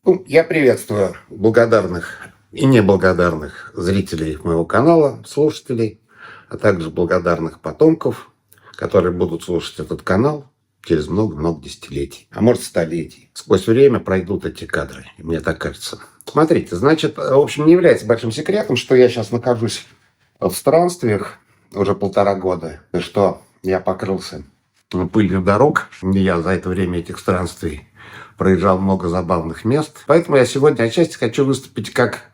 Я приветствую благодарных и неблагодарных зрителей моего канала, слушателей, а также благодарных потомков, которые будут слушать этот канал через много-много десятилетий, а может столетий. Сквозь время пройдут эти кадры, мне так кажется. Смотрите, значит, в общем, не является большим секретом, что я сейчас нахожусь в странствиях уже 1,5 года, и что я покрылся пылью дорог. Я за это время этих странствий проезжал много забавных мест. Поэтому я сегодня отчасти хочу выступить как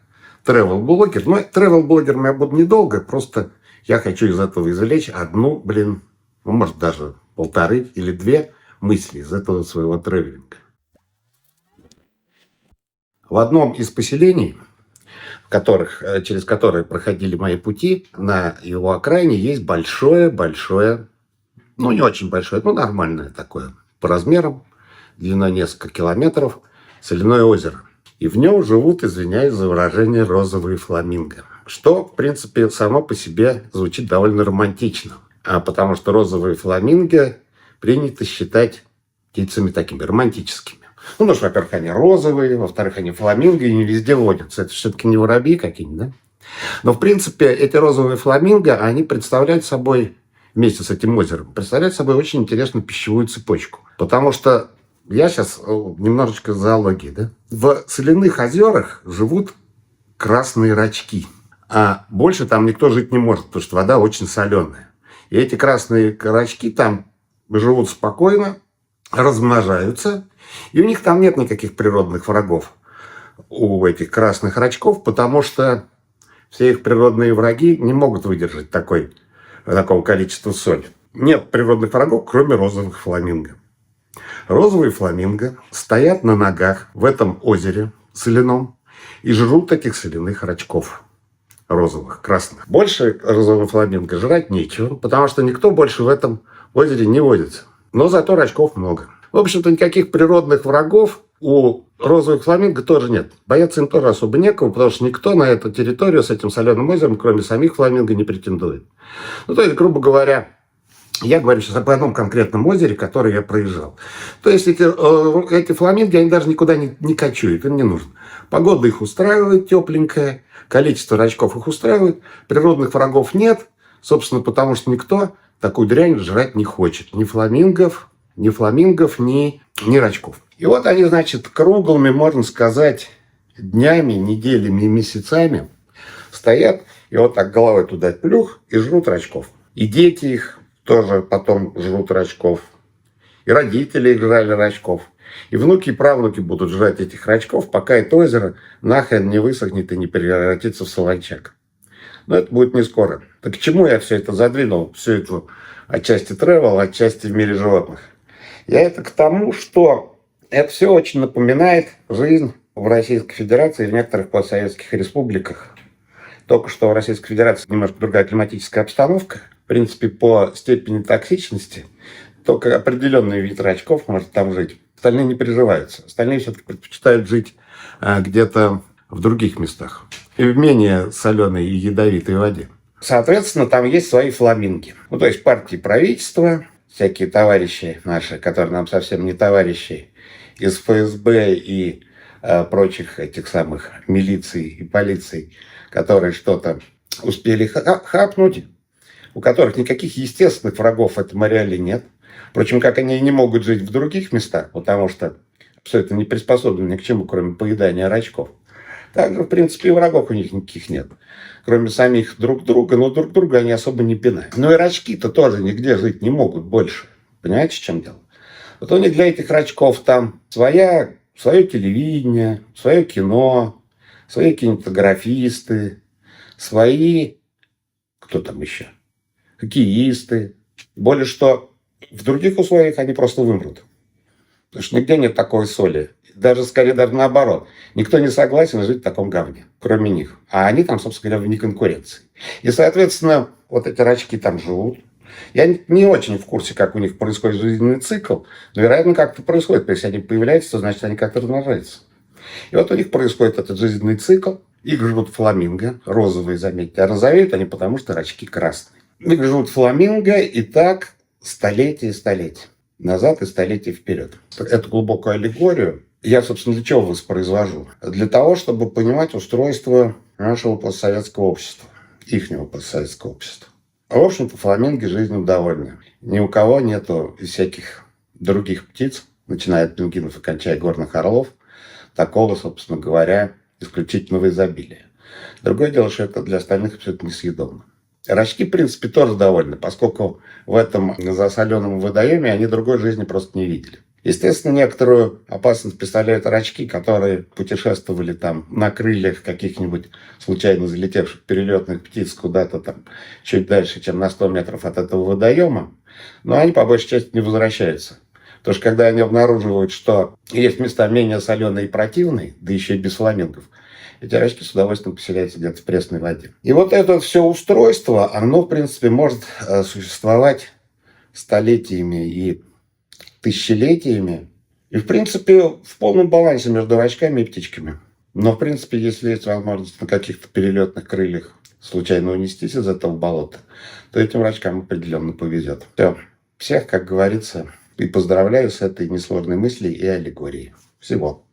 travel-блогер. Но travel-блогером я буду недолго, просто я хочу из этого извлечь одну, может даже 1,5 или 2 мысли из этого своего тревелинга. В одном из поселений, через которые проходили мои пути, на его окраине есть большое, не очень большое, нормальное такое по размерам, длиной несколько километров, соляное озеро. И в нем живут, извиняюсь за выражение, розовые фламинго. Что, в принципе, само по себе звучит довольно романтично. Потому что розовые фламинго принято считать птицами такими романтическими. Потому что, во-первых, они розовые, во-вторых, они фламинго и не везде водятся. Это все-таки не воробьи какие-нибудь, да? Но, в принципе, эти розовые фламинго, они представляют собой, вместе с этим озером, представляют собой очень интересную пищевую цепочку. Потому что я сейчас немножечко зоологии, да? В соляных озерах живут красные рачки. А больше там никто жить не может, потому что вода очень соленая. И эти красные рачки там живут спокойно, размножаются. И у них там нет никаких природных врагов, у этих красных рачков, потому что все их природные враги не могут выдержать такого количества соли. Нет природных врагов, кроме розовых фламинго. Розовые фламинго стоят на ногах в этом озере соляном и жрут этих соляных рачков. Розовых, красных. Больше розовым фламинго жрать нечего, потому что никто больше в этом озере не водится. Но зато рачков много. В общем-то, никаких природных врагов у розовых фламинго тоже нет. Бояться им тоже особо некого, потому что никто на эту территорию с этим соленым озером, кроме самих фламинго, не претендует. То есть, грубо говоря, я говорю сейчас об одном конкретном озере, которое я проезжал. То есть эти фламинго, они даже никуда не кочуют, им не нужно. Погода их устраивает, тепленькая, количество рачков их устраивает, природных врагов нет, собственно, потому что никто такую дрянь жрать не хочет. Ни фламингов, ни рачков. И вот они, значит, круглыми, можно сказать, днями, неделями и месяцами стоят и вот так головой туда плюх и жрут рачков. И дети их тоже потом жрут рачков. И родители их жрали рачков. И внуки и правнуки будут жрать этих рачков, пока это озеро нахрен не высохнет и не превратится в солончак. Но это будет не скоро. Так к чему я все это задвинул? Все это отчасти travel, отчасти в мире животных. Я это к тому, что это все очень напоминает жизнь в Российской Федерации и в некоторых постсоветских республиках. Только что в Российской Федерации немножко другая климатическая обстановка. В принципе, по степени токсичности только определенный вид рачков может там жить. Остальные не приживаются. Остальные все-таки предпочитают жить где-то в других местах. И в менее соленой и ядовитой воде. Соответственно, там есть свои фламинги. То есть партии правительства, всякие товарищи наши, которые нам совсем не товарищи, из ФСБ и прочих этих самых милиций и полиций, которые что-то успели хапнуть, у которых никаких естественных врагов в этом ареале нет. Впрочем, как они и не могут жить в других местах, потому что все это не приспособлено ни к чему, кроме поедания рачков. Также, в принципе, и врагов у них никаких нет. Кроме самих друг друга, но друг друга они особо не пинают. Но и рачки-то тоже нигде жить не могут больше. Понимаете, в чем дело? Вот у них для этих рачков там свое телевидение, свое кино, свои кинематографисты, свои... Кто там еще? Хоккеисты. Более что, в других условиях они просто вымрут. Потому что нигде нет такой соли. Даже наоборот. Никто не согласен жить в таком говне, кроме них. А они там, собственно говоря, вне конкуренции. И, соответственно, вот эти рачки там живут. Я не очень в курсе, как у них происходит жизненный цикл. Но, вероятно, как-то происходит. Если они появляются, то значит, они как-то размножаются. И вот у них происходит этот жизненный цикл. Их живут фламинго, розовые, заметьте. А розовеют они потому, что рачки красные. Их живут фламинго, и так столетия и столетия. Назад и столетия вперед. Эту глубокую аллегорию Я, собственно, для чего воспроизвожу? Для того, чтобы понимать устройство нашего постсоветского общества, ихнего постсоветского общества. В общем-то, фламинго жизнью довольны. Ни у кого нету из всяких других птиц, начиная от пингвинов и кончая горных орлов, такого, собственно говоря, исключительного изобилия. Другое дело, что это для остальных абсолютно несъедобно. Рачки, в принципе, тоже довольны, поскольку в этом засоленном водоеме они другой жизни просто не видели. Естественно, некоторую опасность представляют рачки, которые путешествовали там на крыльях каких-нибудь случайно залетевших перелетных птиц куда-то там чуть дальше, чем на 100 метров от этого водоема. Но они, по большей части, не возвращаются. Потому что когда они обнаруживают, что есть места менее соленые и противные, да еще и без фламингов, эти рачки с удовольствием поселяются где-то в пресной воде. И вот это все устройство, оно, в принципе, может существовать столетиями и тысячелетиями. И, в принципе, в полном балансе между рачками и птичками. Но, в принципе, если есть возможность на каких-то перелетных крыльях случайно унестись из этого болота, то этим рачкам определенно повезет. Все. Всех, как говорится, и поздравляю с этой несложной мыслью и аллегорией. Всего.